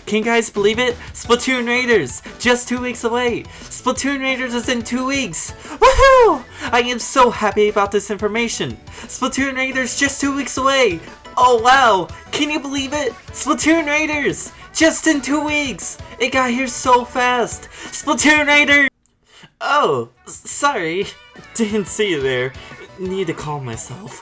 Can you guys believe it? Splatoon Raiders, just 2 weeks away. Splatoon Raiders is in 2 weeks. Woohoo! I am so happy about this information. Splatoon Raiders, just 2 weeks away. Oh wow, can you believe it? Splatoon Raiders, just in 2 weeks. It got here so fast. Splatoon Raiders! Oh, sorry. Didn't see you there. Need to calm myself.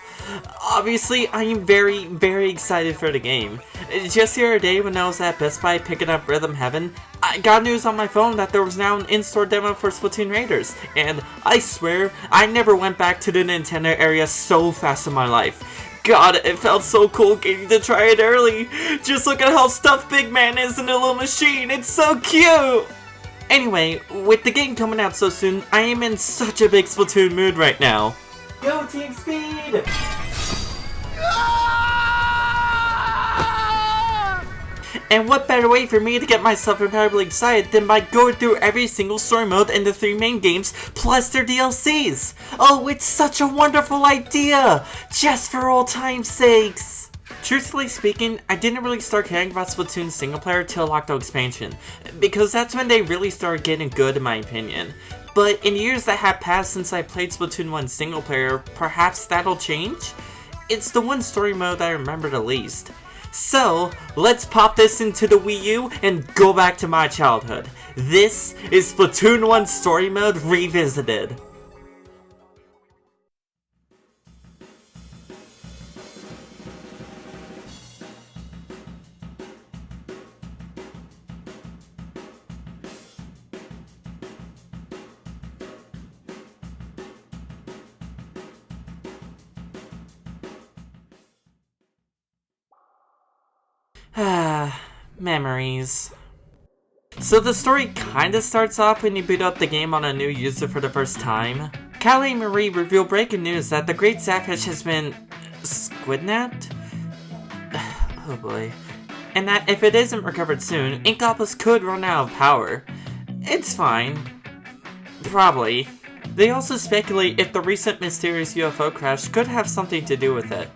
Obviously, I am very excited for the game. Just the other day when I was at Best Buy picking up Rhythm Heaven, I got news on my phone that there was now an in-store demo for Splatoon Raiders, and I swear, I never went back to the Nintendo area so fast in my life. God, it felt so cool getting to try it early. Just look at how stuffed Big Man is in the little machine, it's so cute! Anyway, with the game coming out so soon, I am in such a big Splatoon mood right now. Go Team Speed! And what better way for me to get myself incredibly excited than by going through every single story mode in the 3 main games, plus their DLCs! Oh, it's such a wonderful idea! Just for old time's sakes! Truthfully speaking, I didn't really start caring about Splatoon single player till Octo expansion, because that's when they really started getting good in my opinion. But in years that have passed since I played Splatoon 1 single player, perhaps that'll change? It's the one story mode I remember the least. So, let's pop this into the Wii U and go back to my childhood. This is Splatoon 1 Story Mode Revisited. Memories. So the story kinda starts off when you boot up the game on a new user for the first time. Calamari revealed breaking news that the Great Saphfish has been squidnapped? Oh boy. And that if it isn't recovered soon, Inkopolis could run out of power. It's fine. Probably. They also speculate if the recent mysterious UFO crash could have something to do with it.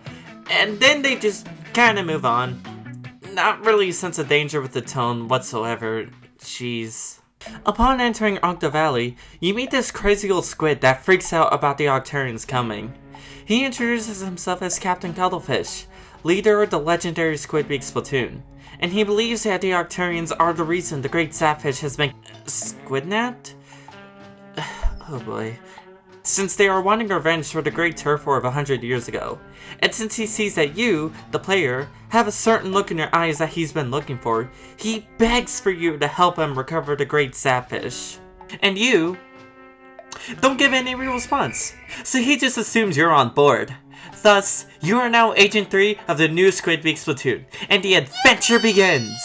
And then they just kinda move on. Not really a sense of danger with the tone whatsoever. Jeez. Upon entering Octo Valley, you meet this crazy old squid that freaks out about the Octarians coming. He introduces himself as Captain Cuttlefish, leader of the legendary Squid Beak Splatoon, and he believes that the Octarians are the reason the Great Saphfish has been squidnapped? Oh boy. Since they are wanting revenge for the Great Turf War of 100 years ago. And since he sees that you, the player, have a certain look in your eyes that he's been looking for, he begs for you to help him recover the Great Saphfish. And you don't give any real response, so he just assumes you're on board. Thus, you are now Agent 3 of the new Squid Beak Splatoon, and the adventure begins!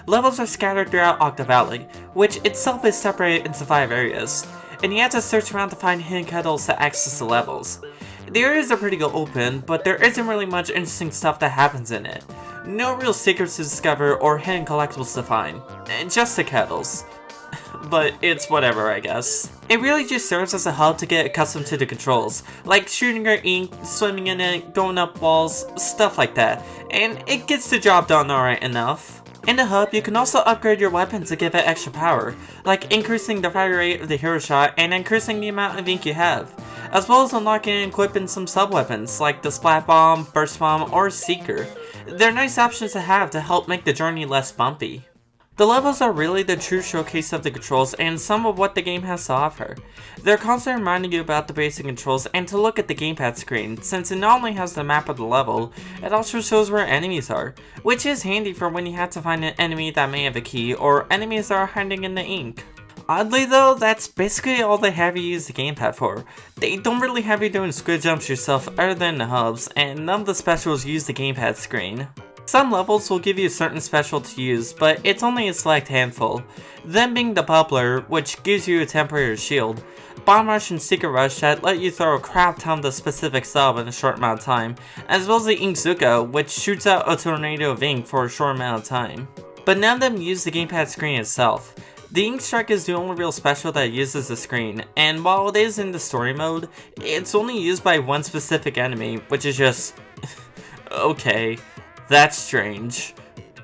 Levels are scattered throughout Octo Valley, which itself is separated into 5 areas. And you have to search around to find hidden kettles to access the levels. The areas are pretty open, but there isn't really much interesting stuff that happens in it. No real secrets to discover or hidden collectibles to find. Just the kettles. But it's whatever, I guess. It really just serves as a hub to get accustomed to the controls, like shooting your ink, swimming in it, going up walls, stuff like that. And it gets the job done alright enough. In the hub, you can also upgrade your weapon to give it extra power, like increasing the fire rate of the hero shot and increasing the amount of ink you have, as well as unlocking and equipping some sub-weapons like the Splat Bomb, Burst Bomb, or Seeker. They're nice options to have to help make the journey less bumpy. The levels are really the true showcase of the controls and some of what the game has to offer. They're constantly reminding you about the basic controls and to look at the gamepad screen, since it not only has the map of the level, it also shows where enemies are, which is handy for when you have to find an enemy that may have a key, or enemies that are hiding in the ink. Oddly though, that's basically all they have you use the gamepad for. They don't really have you doing squid jumps yourself other than the hubs, and none of the specials use the gamepad screen. Some levels will give you a certain special to use, but it's only a select handful. Them being the Bubbler, which gives you a temporary shield, Bomb Rush and Secret Rush that let you throw a crap ton of the specific sub in a short amount of time, as well as the Inkzuka, which shoots out a tornado of ink for a short amount of time. But none of them use the gamepad screen itself. The Ink Strike is the only real special that uses the screen, and while it is in the story mode, it's only used by one specific enemy, which is just... okay, that's strange.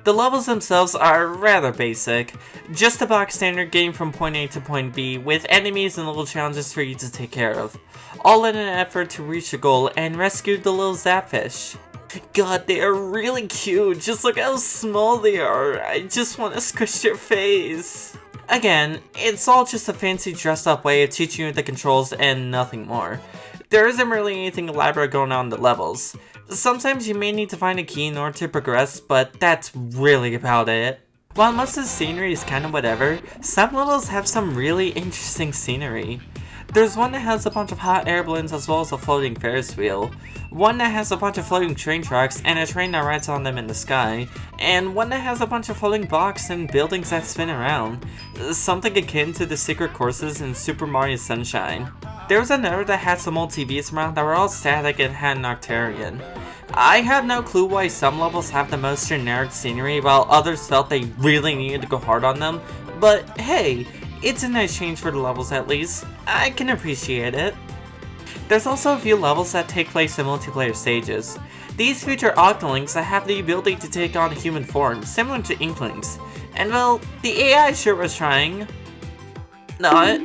The levels themselves are rather basic, just a box standard game from point A to point B with enemies and little challenges for you to take care of, all in an effort to reach a goal and rescue the little zapfish. God, they are really cute, just look how small they are, I just want to squish their face. Again, it's all just a fancy dressed up way of teaching you the controls and nothing more. There isn't really anything elaborate going on in the levels. Sometimes you may need to find a key in order to progress, but that's really about it. While most of the scenery is kinda whatever, some levels have some really interesting scenery. There's one that has a bunch of hot air balloons as well as a floating Ferris wheel, one that has a bunch of floating train tracks and a train that rides on them in the sky, and one that has a bunch of floating blocks and buildings that spin around, something akin to the secret courses in Super Mario Sunshine. There was another that had some old TVs around that were all static and had an Octarian. I have no clue why some levels have the most generic scenery while others felt they really needed to go hard on them, but hey, it's a nice change for the levels at least. I can appreciate it. There's also a few levels that take place in multiplayer stages. These feature Octolings that have the ability to take on human form, similar to Inklings. And well, the AI sure was trying. Not.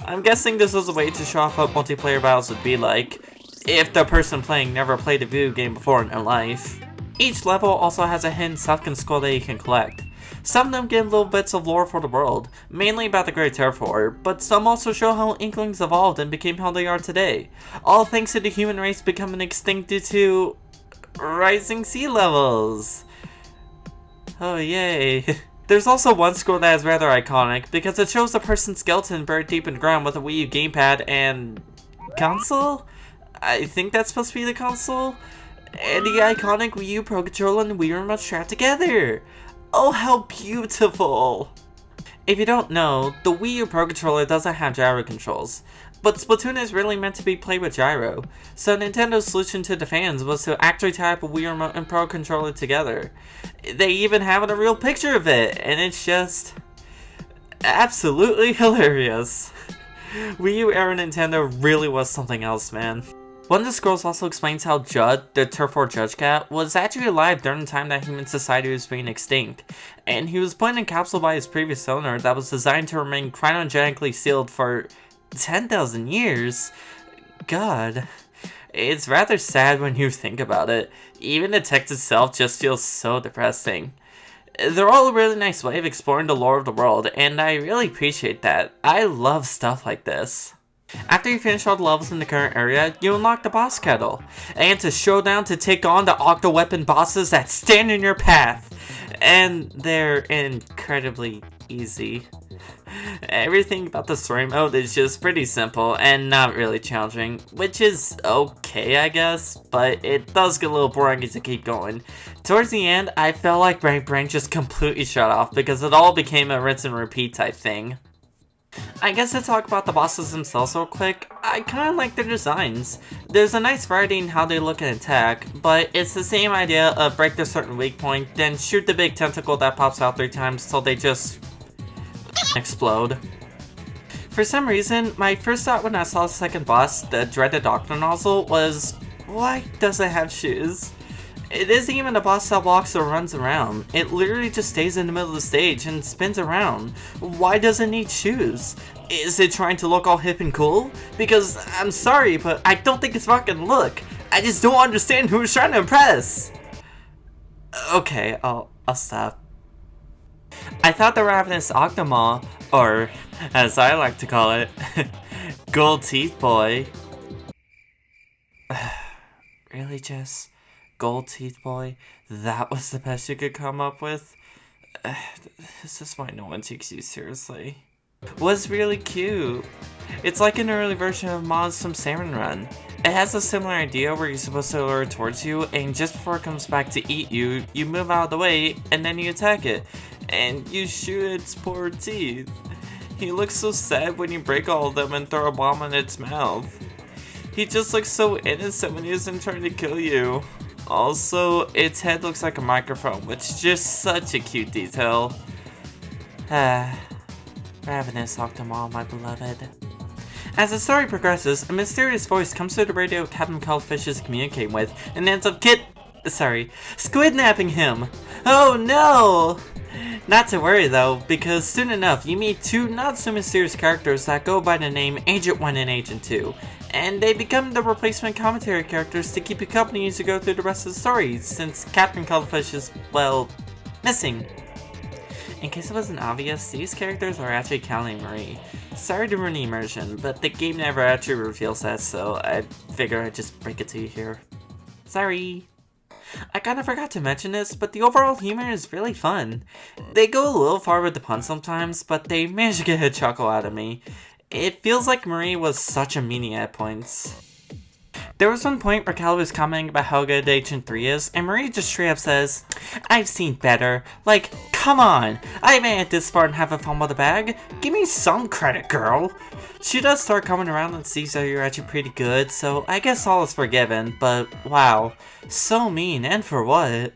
I'm guessing this was a way to show off what multiplayer battles would be like, if the person playing never played a video game before in their life. Each level also has a hidden Sunken skull that you can collect. Some of them give little bits of lore for the world, mainly about the Great Terraform, but some also show how Inklings evolved and became how they are today, all thanks to the human race becoming extinct due to rising sea levels. Oh yay. There's also one scroll that is rather iconic, because it shows a person's skeleton buried deep in the ground with a Wii U gamepad and console? I think that's supposed to be the console? And the iconic Wii U Pro Controller and Wii Remote strapped together! Oh, how beautiful! If you don't know, the Wii U Pro Controller doesn't have gyro controls, but Splatoon is really meant to be played with gyro, so Nintendo's solution to the fans was to actually tie up a Wii Remote and Pro Controller together. They even have a real picture of it, and it's just absolutely hilarious. Wii U era Nintendo really was something else, man. One of the scrolls also explains how Judd, the Turf Judge Cat, was actually alive during the time that human society was being extinct, and he was put in a capsule by his previous owner that was designed to remain cryogenically sealed for 10,000 years? God. It's rather sad when you think about it. Even the text itself just feels so depressing. They're all a really nice way of exploring the lore of the world, and I really appreciate that. I love stuff like this. After you finish all the levels in the current area, you unlock the boss kettle, and it's a showdown to take on the Octo weapon bosses that stand in your path, and they're incredibly easy. Everything about the story mode is just pretty simple and not really challenging, which is okay I guess, but it does get a little boring as you keep going. Towards the end, I felt like my brain just completely shut off because it all became a rinse and repeat type thing. I guess to talk about the bosses themselves real quick, I kinda like their designs. There's a nice variety in how they look and attack, but it's the same idea of break the certain weak point, then shoot the big tentacle that pops out 3 times till they just explode. For some reason, my first thought when I saw the second boss, the dreaded Octo nozzle, was, why does it have shoes? It isn't even a boss that walks or runs around. It literally just stays in the middle of the stage and spins around. Why does it need shoes? Is it trying to look all hip and cool? Because, I'm sorry, but I don't think it's fucking look. I just don't understand who it's trying to impress. Okay, I'll stop. I thought the ravenous Octomaw, or as I like to call it, Gold Teeth Boy. Really, Jess? Gold Teeth Boy? That was the best you could come up with? This is why no one takes you seriously. Was really cute. It's like an early version of Moz from Salmon Run. It has a similar idea where you're supposed to lure it towards you, and just before it comes back to eat you, you move out of the way, and then you attack it. And you shoot its poor teeth. He looks so sad when you break all of them and throw a bomb in its mouth. He just looks so innocent when he isn't trying to kill you. Also, its head looks like a microphone, which is just such a cute detail. Ravenous Octomaw, my beloved. As the story progresses, a mysterious voice comes through the radio Captain Cuttlefish is communicating with, and ends up squidnapping him. Oh no! Not to worry though, because soon enough you meet two not so mysterious characters that go by the name Agent 1 and Agent 2. And they become the replacement commentary characters to keep you company as you go through the rest of the story, since Captain Cuttlefish is, well, missing. In case it wasn't obvious, these characters are actually Calamari. Sorry to ruin the immersion, but the game never actually reveals that, so I figure I'd just break it to you here. Sorry. I kinda forgot to mention this, but the overall humor is really fun. They go a little far with the puns sometimes, but they manage to get a chuckle out of me. It feels like Marie was such a meanie at points. There was one point where Cal was commenting about how good Agent 3 is, and Marie just straight up says, "I've seen better." Like, come on! I made it this far and haven't fumbled the bag? Give me some credit, girl! She does start coming around and sees that you're actually pretty good, so I guess all is forgiven, but wow. So mean, and for what?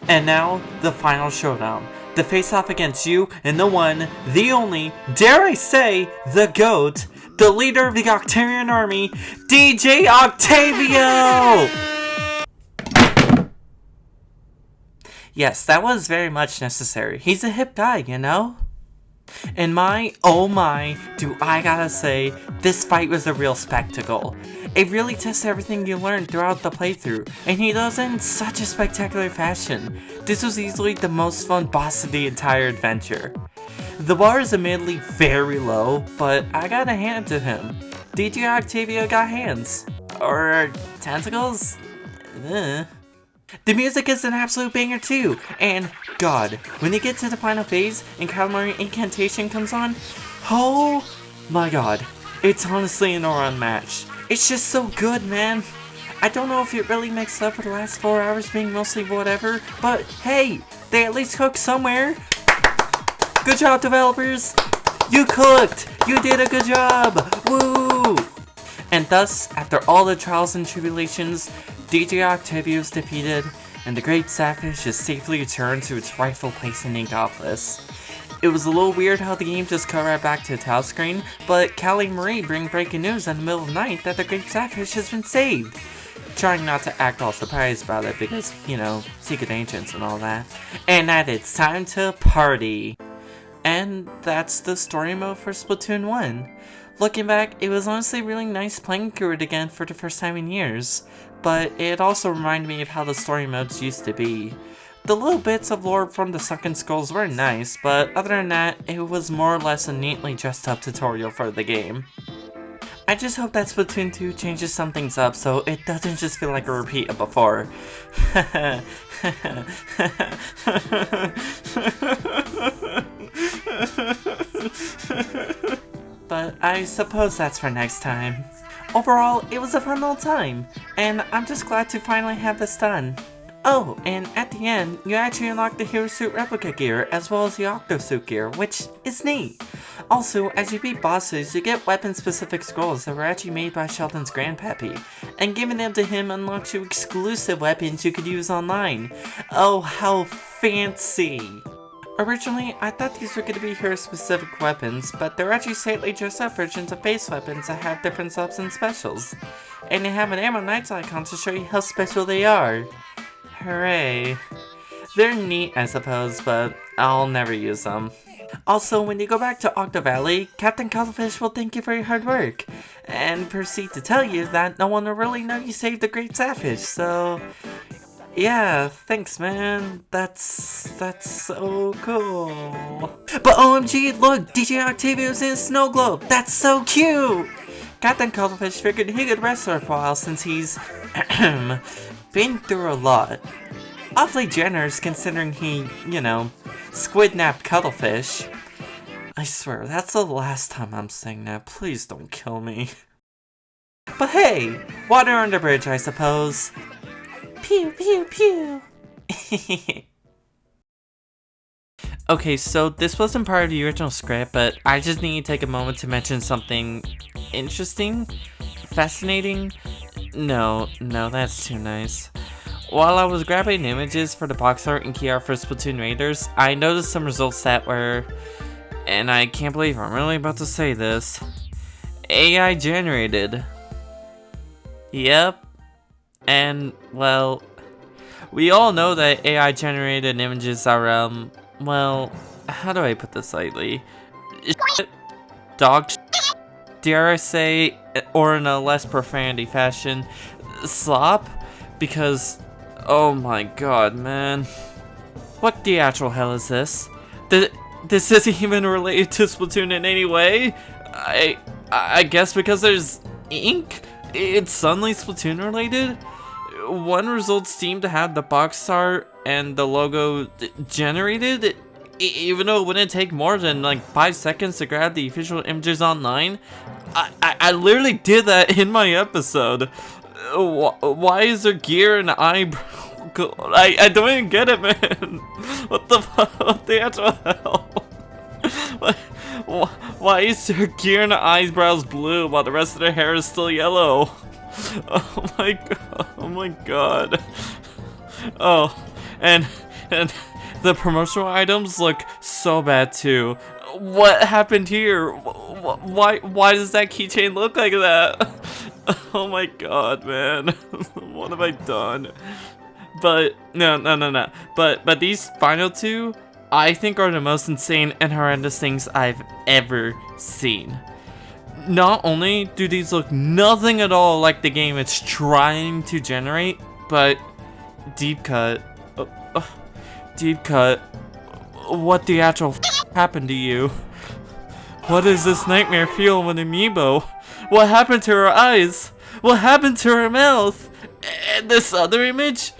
And now, the final showdown. The face-off against you and the one, the only, dare I say, the GOAT, the leader of the Octavian army, DJ Octavio! Yes, that was very much necessary. He's a hip guy, you know? And oh my, do I gotta say, this fight was a real spectacle. It really tests everything you learned throughout the playthrough, and he does it in such a spectacular fashion. This was easily the most fun boss of the entire adventure. The bar is admittedly very low, but I gotta hand it to him. DJ Octavio got hands. Or tentacles? The music is an absolute banger too, and god, when you get to the final phase and Calamari Inkantation comes on, oh my god, it's honestly an aura unmatched. It's just so good, man. I don't know if it really makes up for the last 4 hours being mostly whatever, but hey, they at least cooked somewhere. Good job, developers. You cooked. You did a good job. Woo! And thus, after all the trials and tribulations, DJ Octavio is defeated, and the Great Sapphire is safely returned to its rightful place in Inkopolis. It was a little weird how the game just cut right back to the title screen, but Callie and Marie bring breaking news in the middle of the night that the Great Sapphire has been saved. Trying not to act all surprised about it because, you know, secret agents and all that. And that it's time to party. And that's the story mode for Splatoon 1. Looking back, it was honestly really nice playing through it again for the first time in years, but it also reminded me of how the story modes used to be. The little bits of lore from the Sunken scrolls were nice, but other than that, it was more or less a neatly dressed up tutorial for the game. I just hope that Splatoon 2 changes some things up so it doesn't just feel like a repeat of before. But I suppose that's for next time. Overall, it was a fun little time, and I'm just glad to finally have this done. Oh, and at the end, you actually unlock the Hero Suit replica gear as well as the Octo Suit gear, which is neat. Also, as you beat bosses, you get weapon-specific scrolls that were actually made by Sheldon's grandpappy, and giving them to him unlocks you exclusive weapons you could use online. Oh, how fancy! Originally, I thought these were going to be hero-specific weapons, but they're actually slightly dressed-up versions of base weapons that have different subs and specials. And they have an Ammo Knights icon to show you how special they are. Hooray. They're neat, I suppose, but I'll never use them. Also, when you go back to Octo Valley, Captain Cuttlefish will thank you for your hard work, and proceed to tell you that no one will really know you saved the Great Sapphire, so... yeah, thanks man, that's so cool. But OMG, look, DJ Octavio's in a snow globe, that's so cute! Captain Cuttlefish figured he could rest for a while since he's been through a lot. Awfully generous considering he, you know, squid-napped Cuttlefish. I swear, that's the last time I'm saying that, please don't kill me. But hey, water under bridge I suppose. Pew pew pew. Okay, so this wasn't part of the original script, but I just need to take a moment to mention something interesting, fascinating. No, that's too nice. While I was grabbing images for the box art and key art for Splatoon Raiders, I noticed some results that were, and I can't believe I'm really about to say this, AI generated. Yep. And, well, We all know that AI generated images are, well, how do I put this lightly? Shit, dog shit, dare I say, or in a less profanity fashion, slop? Because, oh my god, man. What the actual hell is this? This isn't even related to Splatoon in any way? I guess because there's ink, it's suddenly Splatoon related? One results seem to have the box art and the logo generated, even though it wouldn't take more than like 5 seconds to grab the official images online. I literally did that in my episode. Why is there gear and eyebrow? I don't even get it, man. What the fuck? What the actual hell? Why is her gear and eyebrows blue while the rest of their hair is still yellow? Oh my god. Oh my god. Oh, and the promotional items look so bad too. What happened here? Why does that keychain look like that? Oh my god, man. What have I done? But no. But these final two, I think, are the most insane and horrendous things I've ever seen. Not only do these look nothing at all like the game it's trying to generate, but deep cut, what the actual happened to you? What does this nightmare feel with Amiibo? What happened to her eyes? What happened to her mouth? And this other image?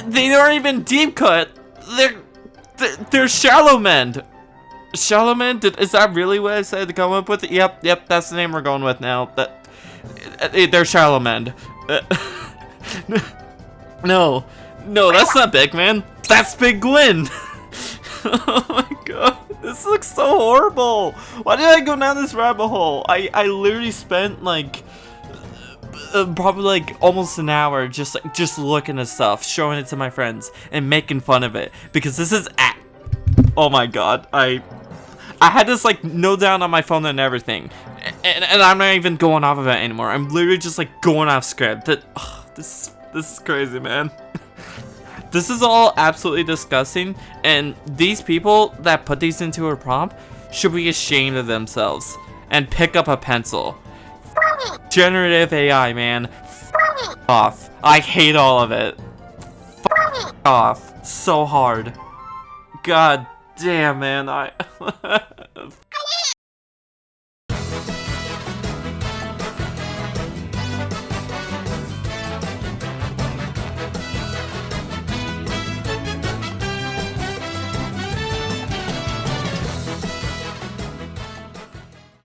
They aren't even deep cut. They're shallow mend. Shallow mend? Is that really what I said to come up with? Yep, that's the name we're going with now. They're shallow mend. No, that's not Big Man. That's Big Gwen. Oh my god, this looks so horrible. Why did I go down this rabbit hole? I literally spent like probably like almost an hour just looking at stuff, showing it to my friends, and making fun of it because this is oh my god, I had this like note down on my phone and everything, and I'm not even going off of it anymore. I'm literally just like going off script. This is crazy, man. This is all absolutely disgusting, and these people that put these into a prompt should be ashamed of themselves and pick up a pencil. Generative AI, man. Off. I hate all of it. Off. So hard. God damn, man.